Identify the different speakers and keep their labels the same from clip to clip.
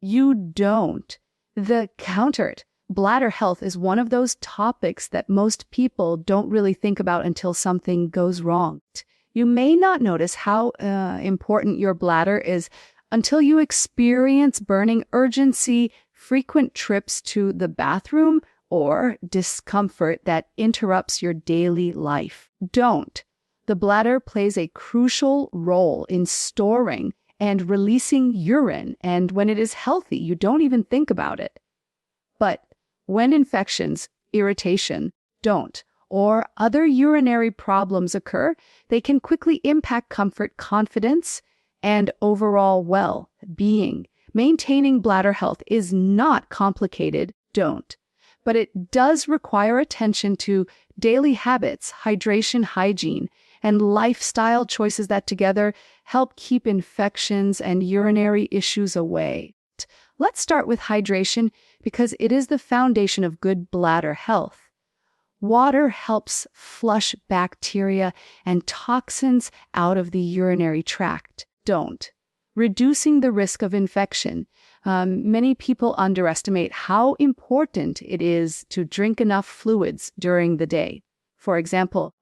Speaker 1: You don't. The countered. Bladder health is one of those topics that most people don't really think about until something goes wrong. You may not notice how important your bladder is until you experience burning urgency, frequent trips to the bathroom, or discomfort that interrupts your daily life. Don't. The bladder plays a crucial role in storing and releasing urine, and when it is healthy, you don't even think about it. But when infections, irritation, don't, or other urinary problems occur, they can quickly impact comfort, confidence, and overall well-being. Maintaining bladder health is not complicated, don't. But it does require attention to daily habits, hydration, hygiene, and lifestyle choices that together help keep infections and urinary issues away. Let's start with hydration because it is the foundation of good bladder health. Water helps flush bacteria and toxins out of the urinary tract. Don't. Reducing the risk of infection. Many people underestimate how important it is to drink enough fluids during the day. For example,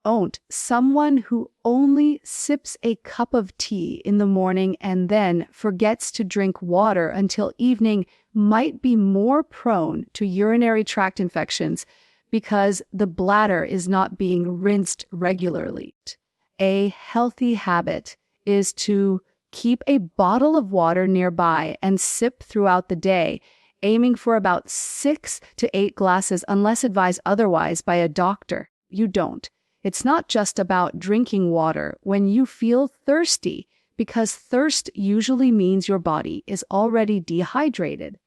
Speaker 1: someone who only sips a cup of tea in the morning and then forgets to drink water until evening might be more prone to urinary tract infections because the bladder is not being rinsed regularly. A healthy habit is to keep a bottle of water nearby and sip throughout the day, aiming for about 6 to 8 glasses unless advised otherwise by a doctor. You don't. It's not just about drinking water when you feel thirsty, because thirst usually means your body is already dehydrated.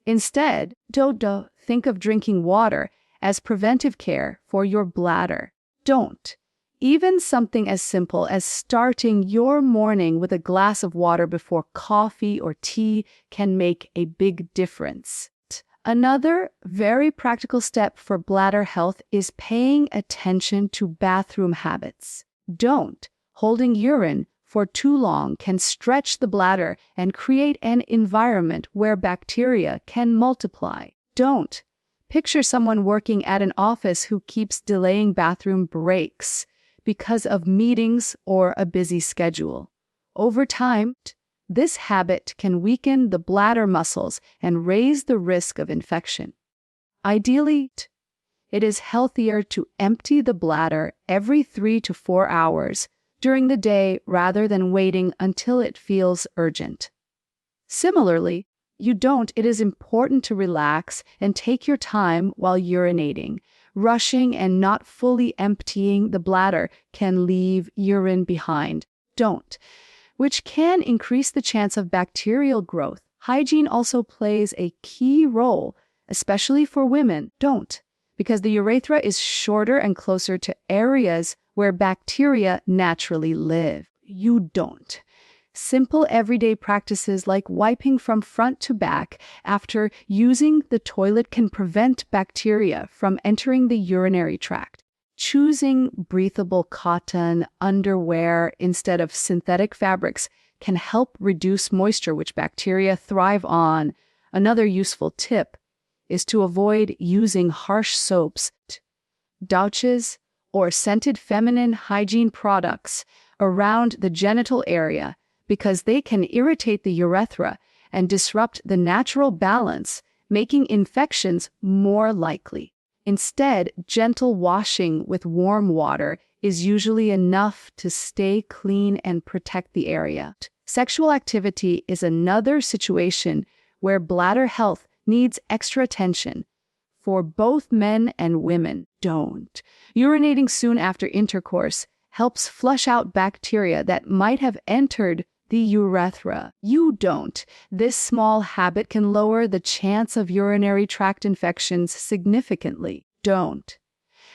Speaker 1: Instead, don't think of drinking water as preventive care for your bladder. Don't. Even something as simple as starting your morning with a glass of water before coffee or tea can make a big difference. Another very practical step for bladder health is paying attention to bathroom habits. Don't. Holding urine for too long can stretch the bladder and create an environment where bacteria can multiply. Don't. Picture someone working at an office who keeps delaying bathroom breaks because of meetings or a busy schedule. Over time, this habit can weaken the bladder muscles and raise the risk of infection. Ideally, it is healthier to empty the bladder every 3 to 4 hours during the day rather than waiting until it feels urgent. Similarly, it is important to relax and take your time while urinating. Rushing and not fully emptying the bladder can leave urine behind. Don't. Which can increase the chance of bacterial growth. Hygiene also plays a key role, especially for women. Don't, because the urethra is shorter and closer to areas where bacteria naturally live. You don't. Simple everyday practices like wiping from front to back after using the toilet can prevent bacteria from entering the urinary tract. Choosing breathable cotton underwear instead of synthetic fabrics can help reduce moisture, which bacteria thrive on. Another useful tip is to avoid using harsh soaps, douches, or scented feminine hygiene products around the genital area because they can irritate the urethra and disrupt the natural balance, making infections more likely. Instead, gentle washing with warm water is usually enough to stay clean and protect the area. Sexual activity is another situation where bladder health needs extra attention. For both men and women, don't. Urinating soon after intercourse helps flush out bacteria that might have entered the urethra. You don't. This small habit can lower the chance of urinary tract infections significantly. Don't.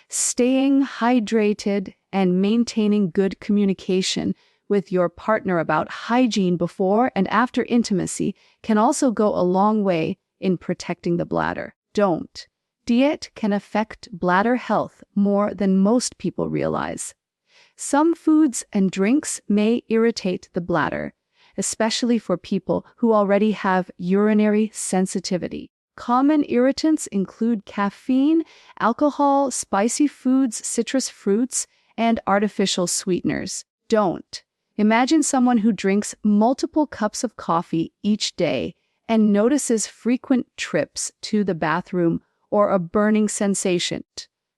Speaker 1: Staying hydrated and maintaining good communication with your partner about hygiene before and after intimacy can also go a long way in protecting the bladder. Don't. Diet can affect bladder health more than most people realize. Some foods and drinks may irritate the bladder, especially for people who already have urinary sensitivity. Common irritants include caffeine, alcohol, spicy foods, citrus fruits, and artificial sweeteners. Don't. Imagine someone who drinks multiple cups of coffee each day and notices frequent trips to the bathroom or a burning sensation.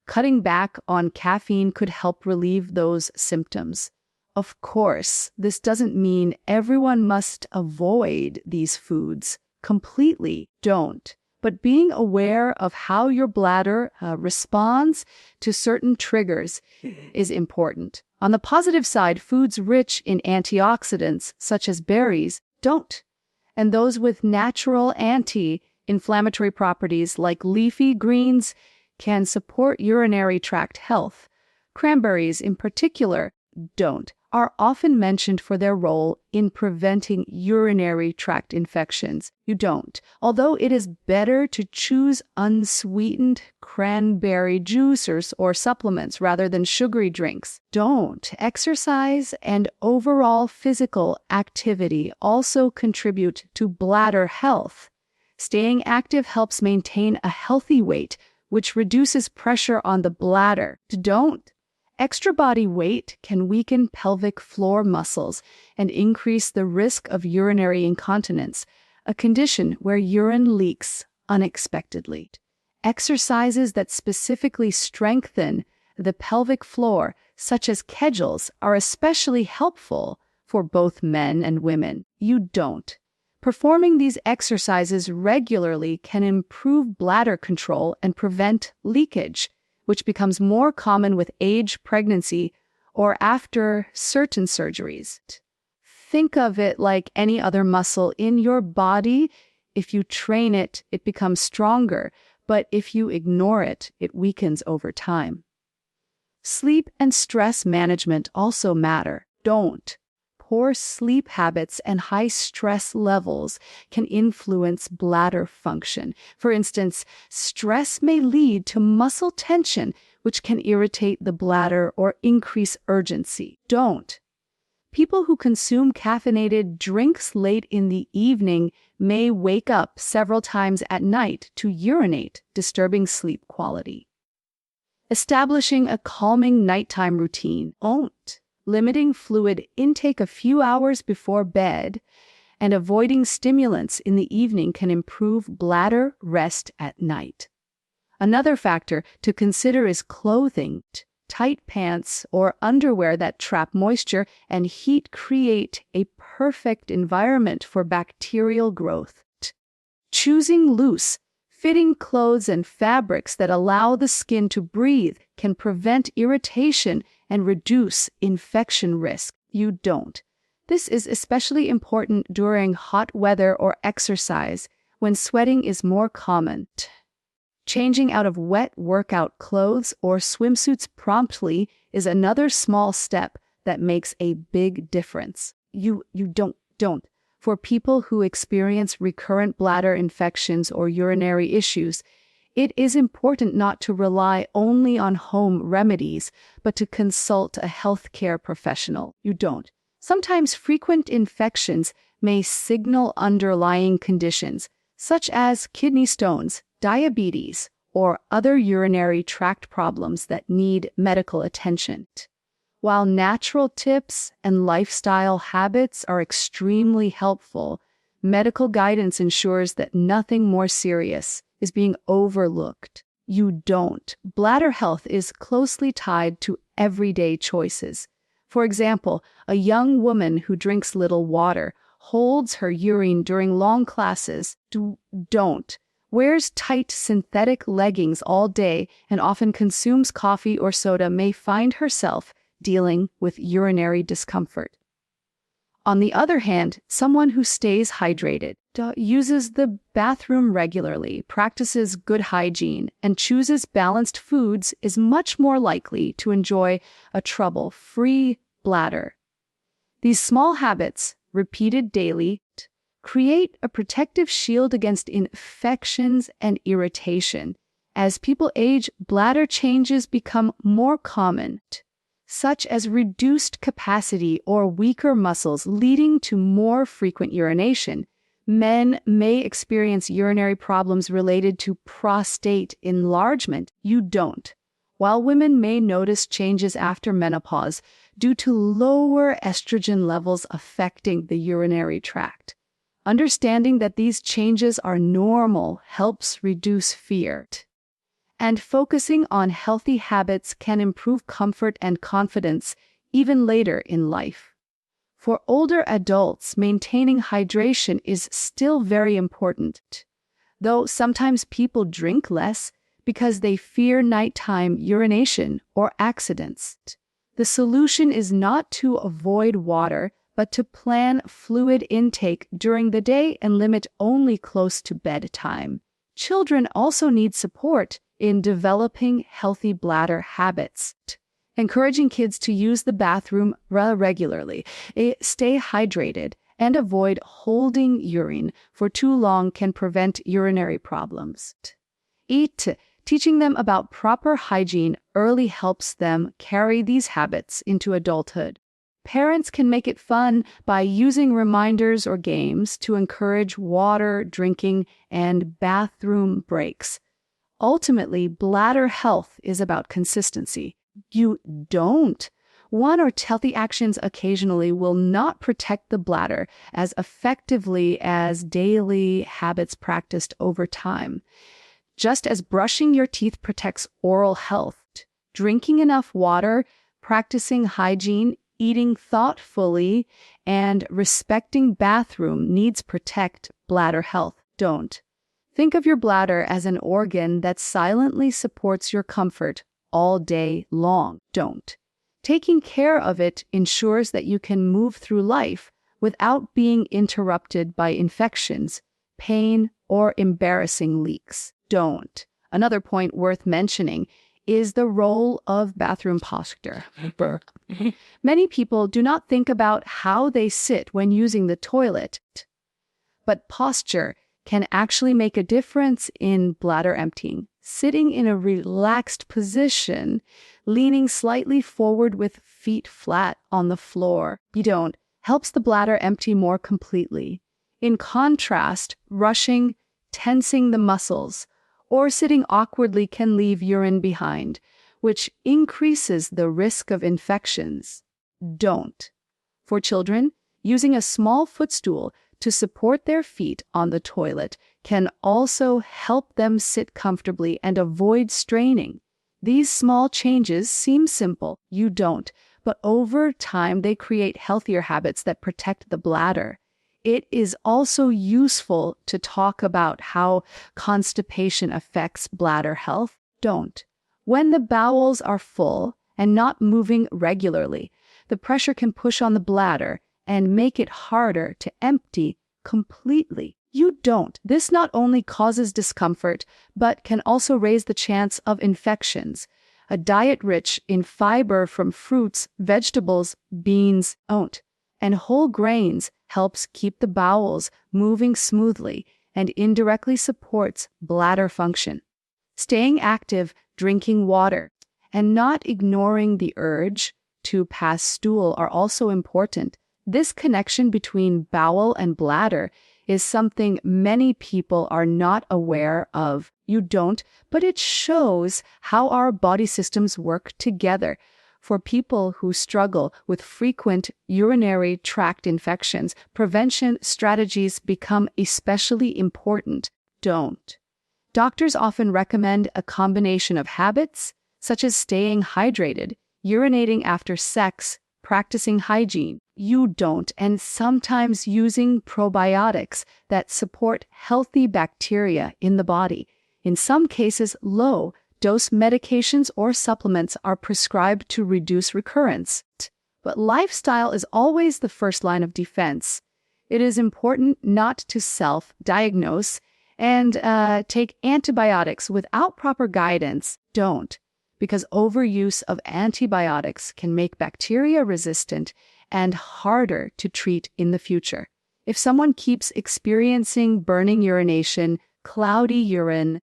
Speaker 1: Cutting back on caffeine could help relieve those symptoms. Of course, this doesn't mean everyone must avoid these foods. Completely don't. But being aware of how your bladder responds to certain triggers is important. On the positive side, foods rich in antioxidants, such as berries, don't. And those with natural anti-inflammatory properties like leafy greens can support urinary tract health. Cranberries, in particular, are often mentioned for their role in preventing urinary tract infections. Although it is better to choose unsweetened cranberry juices or supplements rather than sugary drinks. Exercise and overall physical activity also contribute to bladder health. Staying active helps maintain a healthy weight, which reduces pressure on the bladder. Extra body weight can weaken pelvic floor muscles and increase the risk of urinary incontinence, a condition where urine leaks unexpectedly. Exercises that specifically strengthen the pelvic floor, such as Kegels, are especially helpful for both men and women. Performing these exercises regularly can improve bladder control and prevent leakage, which becomes more common with age, pregnancy, or after certain surgeries. Think of it like any other muscle in your body. If you train it, it becomes stronger, but if you ignore it, it weakens over time. Sleep and stress management also matter. Poor sleep habits and high stress levels can influence bladder function. For instance, stress may lead to muscle tension, which can irritate the bladder or increase urgency. People who consume caffeinated drinks late in the evening may wake up several times at night to urinate, disturbing sleep quality. Establishing a calming nighttime routine. Limiting fluid intake a few hours before bed and avoiding stimulants in the evening can improve bladder rest at night. Another factor to consider is clothing. Tight pants or underwear that trap moisture and heat create a perfect environment for bacterial growth. Choosing loose, fitting clothes and fabrics that allow the skin to breathe can prevent irritation and reduce infection risk. This is especially important during hot weather or exercise when sweating is more common. Changing out of wet workout clothes or swimsuits promptly is another small step that makes a big difference. For people who experience recurrent bladder infections or urinary issues, it is important not to rely only on home remedies, but to consult a healthcare professional. Sometimes frequent infections may signal underlying conditions, such as kidney stones, diabetes, or other urinary tract problems that need medical attention. While natural tips and lifestyle habits are extremely helpful, medical guidance ensures that nothing more serious is being overlooked. Bladder health is closely tied to everyday choices. For example, a young woman who drinks little water, holds her urine during long classes, wears tight synthetic leggings all day, and often consumes coffee or soda may find herself dealing with urinary discomfort. On the other hand, someone who stays hydrated, uses the bathroom regularly, practices good hygiene, and chooses balanced foods is much more likely to enjoy a trouble-free bladder. These small habits, repeated daily, create a protective shield against infections and irritation. As people age, bladder changes become more common. such as reduced capacity or weaker muscles leading to more frequent urination. Men may experience urinary problems related to prostate enlargement. You don't. While women may notice changes after menopause due to lower estrogen levels affecting the urinary tract. Understanding that these changes are normal helps reduce fear. And focusing on healthy habits can improve comfort and confidence even later in life. For older adults, maintaining hydration is still very important, though sometimes people drink less because they fear nighttime urination or accidents. The solution is not to avoid water, but to plan fluid intake during the day and limit only close to bedtime. Children also need support in developing healthy bladder habits. Encouraging kids to use the bathroom regularly, stay hydrated, and avoid holding urine for too long can prevent urinary problems. Teaching them about proper hygiene early helps them carry these habits into adulthood. Parents can make it fun by using reminders or games to encourage water drinking and bathroom breaks. Ultimately, bladder health is about consistency. You don't. One or healthy actions occasionally will not protect the bladder as effectively as daily habits practiced over time. Just as brushing your teeth protects oral health, drinking enough water, practicing hygiene, eating thoughtfully, and respecting bathroom needs protect bladder health. Don't. Think of your bladder as an organ that silently supports your comfort all day long. Don't. Taking care of it ensures that you can move through life without being interrupted by infections, pain, or embarrassing leaks. Don't. Another point worth mentioning is the role of bathroom posture. Many people do not think about how they sit when using the toilet, but posture can actually make a difference in bladder emptying. Sitting in a relaxed position, leaning slightly forward with feet flat on the floor, helps the bladder empty more completely. In contrast, rushing, tensing the muscles, or sitting awkwardly can leave urine behind, which increases the risk of infections. Don't. For children, using a small footstool to support their feet on the toilet can also help them sit comfortably and avoid straining. These small changes seem simple, but over time they create healthier habits that protect the bladder. It is also useful to talk about how constipation affects bladder health. When the bowels are full and not moving regularly, the pressure can push on the bladder and make it harder to empty completely. This not only causes discomfort, but can also raise the chance of infections. A diet rich in fiber from fruits, vegetables, beans, and whole grains helps keep the bowels moving smoothly and indirectly supports bladder function. Staying active, drinking water, and not ignoring the urge to pass stool are also important. This connection between bowel and bladder is something many people are not aware of. But it shows how our body systems work together. For people who struggle with frequent urinary tract infections, prevention strategies become especially important. Doctors often recommend a combination of habits, such as staying hydrated, urinating after sex, practicing hygiene, and sometimes using probiotics that support healthy bacteria in the body. In some cases, low-dose medications or supplements are prescribed to reduce recurrence. But lifestyle is always the first line of defense. It is important not to self-diagnose and take antibiotics without proper guidance. Because overuse of antibiotics can make bacteria resistant and harder to treat in the future. If someone keeps experiencing burning urination, cloudy urine,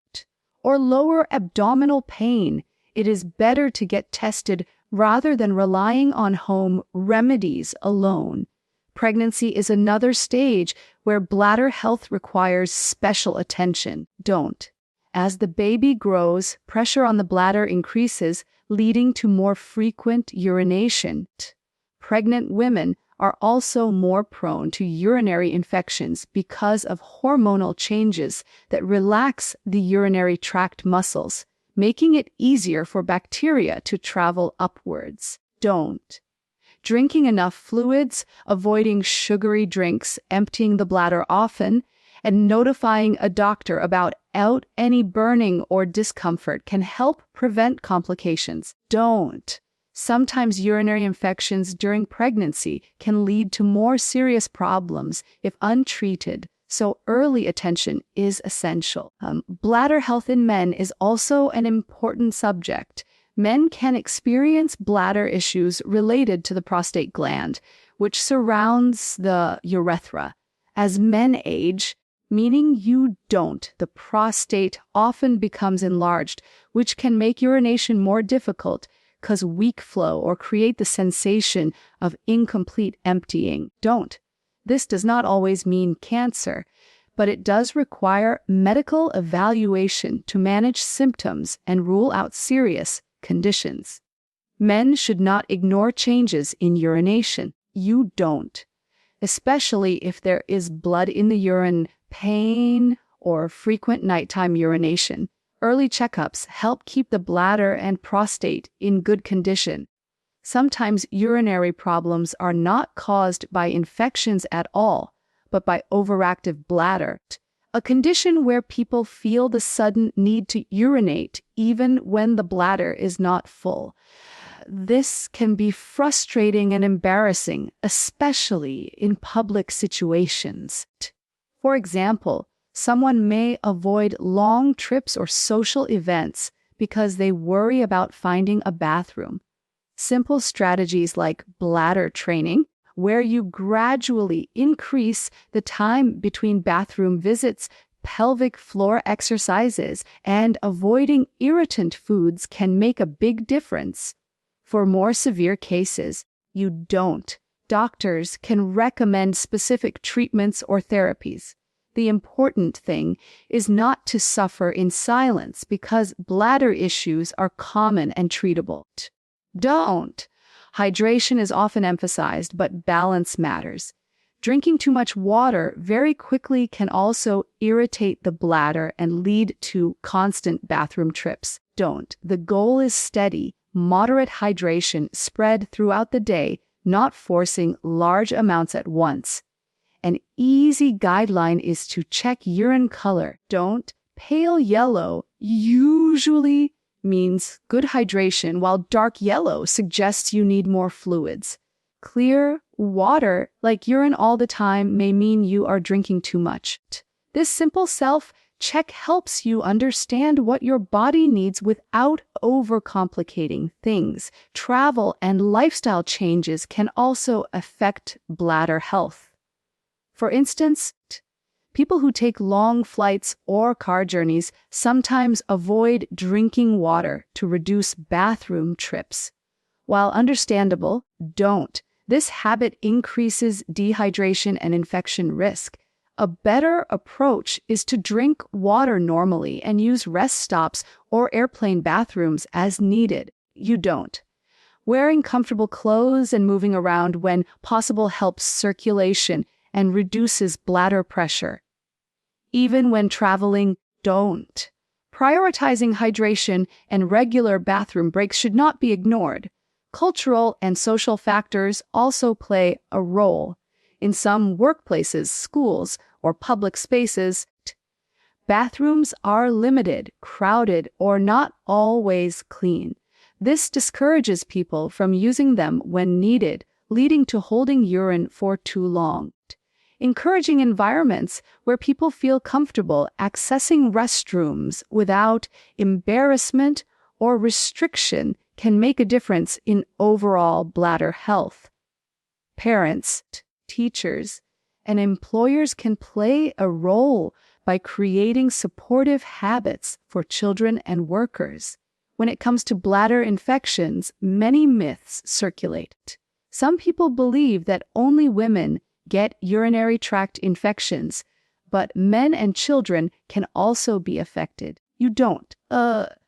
Speaker 1: or lower abdominal pain, it is better to get tested rather than relying on home remedies alone. Pregnancy is another stage where bladder health requires special attention. Don't. As the baby grows, pressure on the bladder increases, leading to more frequent urination. Pregnant women are also more prone to urinary infections because of hormonal changes that relax the urinary tract muscles, making it easier for bacteria to travel upwards. Don't. Drinking enough fluids, avoiding sugary drinks, emptying the bladder often, and notifying a doctor about any burning or discomfort can help prevent complications. Don't. Sometimes urinary infections during pregnancy can lead to more serious problems if untreated, so early attention is essential. Bladder health in men is also an important subject. Men can experience bladder issues related to the prostate gland, which surrounds the urethra. As men age, meaning you don't, the prostate often becomes enlarged, which can make urination more difficult, cause weak flow, or create the sensation of incomplete emptying. Don't. This does not always mean cancer, but it does require medical evaluation to manage symptoms and rule out serious conditions. Men should not ignore changes in urination. You don't. Especially if there is blood in the urine, pain, or frequent nighttime urination. Early checkups help keep the bladder and prostate in good condition. Sometimes urinary problems are not caused by infections at all, but by overactive bladder, a condition where people feel the sudden need to urinate even when the bladder is not full. This can be frustrating and embarrassing, especially in public situations. For example, someone may avoid long trips or social events because they worry about finding a bathroom. Simple strategies like bladder training, where you gradually increase the time between bathroom visits, pelvic floor exercises, and avoiding irritant foods can make a big difference. For more severe cases, you don't. Doctors can recommend specific treatments or therapies. The important thing is not to suffer in silence because bladder issues are common and treatable. Don't. Hydration is often emphasized, but balance matters. Drinking too much water very quickly can also irritate the bladder and lead to constant bathroom trips. Don't. The goal is steady, moderate hydration spread throughout the day, not forcing large amounts at once. An easy guideline is to check urine color. Don't. Pale yellow usually means good hydration, while dark yellow suggests you need more fluids. Clear water, like urine all the time, may mean you are drinking too much. This simple self-check helps you understand what your body needs without overcomplicating things. Travel and lifestyle changes can also affect bladder health. For instance, people who take long flights or car journeys sometimes avoid drinking water to reduce bathroom trips. While understandable, don't. This habit increases dehydration and infection risk. A better approach is to drink water normally and use rest stops or airplane bathrooms as needed. You don't. Wearing comfortable clothes and moving around when possible helps circulation and reduces bladder pressure. Even when traveling, don't. Prioritizing hydration and regular bathroom breaks should not be ignored. Cultural and social factors also play a role. In some workplaces, schools, or public spaces, bathrooms are limited, crowded, or not always clean. This discourages people from using them when needed, leading to holding urine for too long. Encouraging environments where people feel comfortable accessing restrooms without embarrassment or restriction can make a difference in overall bladder health. Parents, teachers, and employers can play a role by creating supportive habits for children and workers. When it comes to bladder infections, many myths circulate. Some people believe that only women get urinary tract infections, but men and children can also be affected. You don't.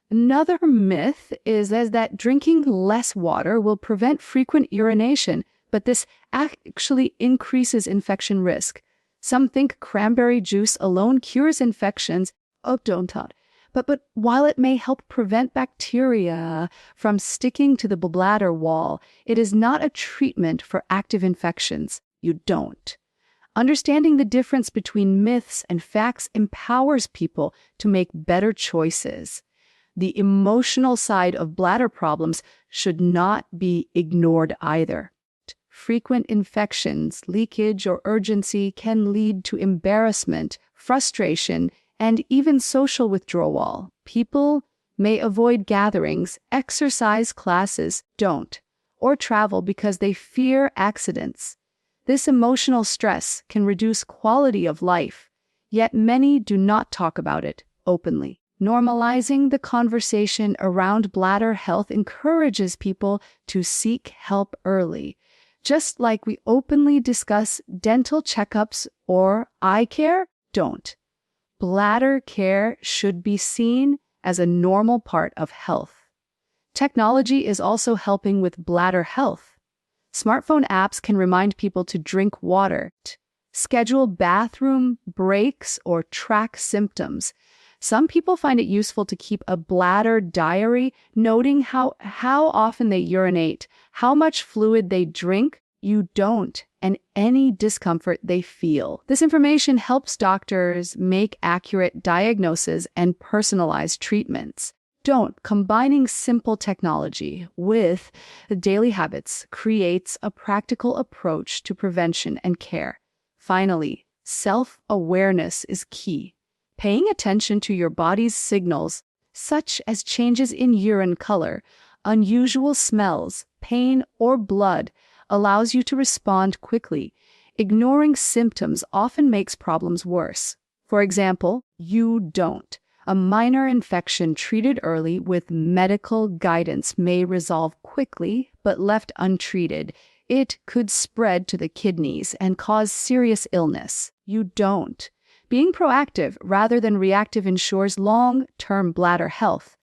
Speaker 1: Another myth is that drinking less water will prevent frequent urination, but this actually increases infection risk. Some think cranberry juice alone cures infections. Oh, don't. But while it may help prevent bacteria from sticking to the bladder wall, it is not a treatment for active infections. You don't. Understanding the difference between myths and facts empowers people to make better choices. The emotional side of bladder problems should not be ignored either. Frequent infections, leakage, or urgency can lead to embarrassment, frustration, and even social withdrawal. People may avoid gatherings, exercise classes, don't, or travel because they fear accidents. This emotional stress can reduce quality of life, yet many do not talk about it openly. Normalizing the conversation around bladder health encourages people to seek help early. Just like we openly discuss dental checkups or eye care, don't. Bladder care should be seen as a normal part of health. Technology is also helping with bladder health. Smartphone apps can remind people to drink water, schedule bathroom breaks, or track symptoms. Some people find it useful to keep a bladder diary, noting how often they urinate, how much fluid they drink. You don't, and any discomfort they feel. This information helps doctors make accurate diagnoses and personalized treatments. Don't. Combining simple technology with daily habits creates a practical approach to prevention and care. Finally, self-awareness is key. Paying attention to your body's signals, such as changes in urine color, unusual smells, pain, or blood, allows you to respond quickly. Ignoring symptoms often makes problems worse. For example, you don't. A minor infection treated early with medical guidance may resolve quickly, but left untreated, it could spread to the kidneys and cause serious illness. You don't. Being proactive rather than reactive ensures long-term bladder health.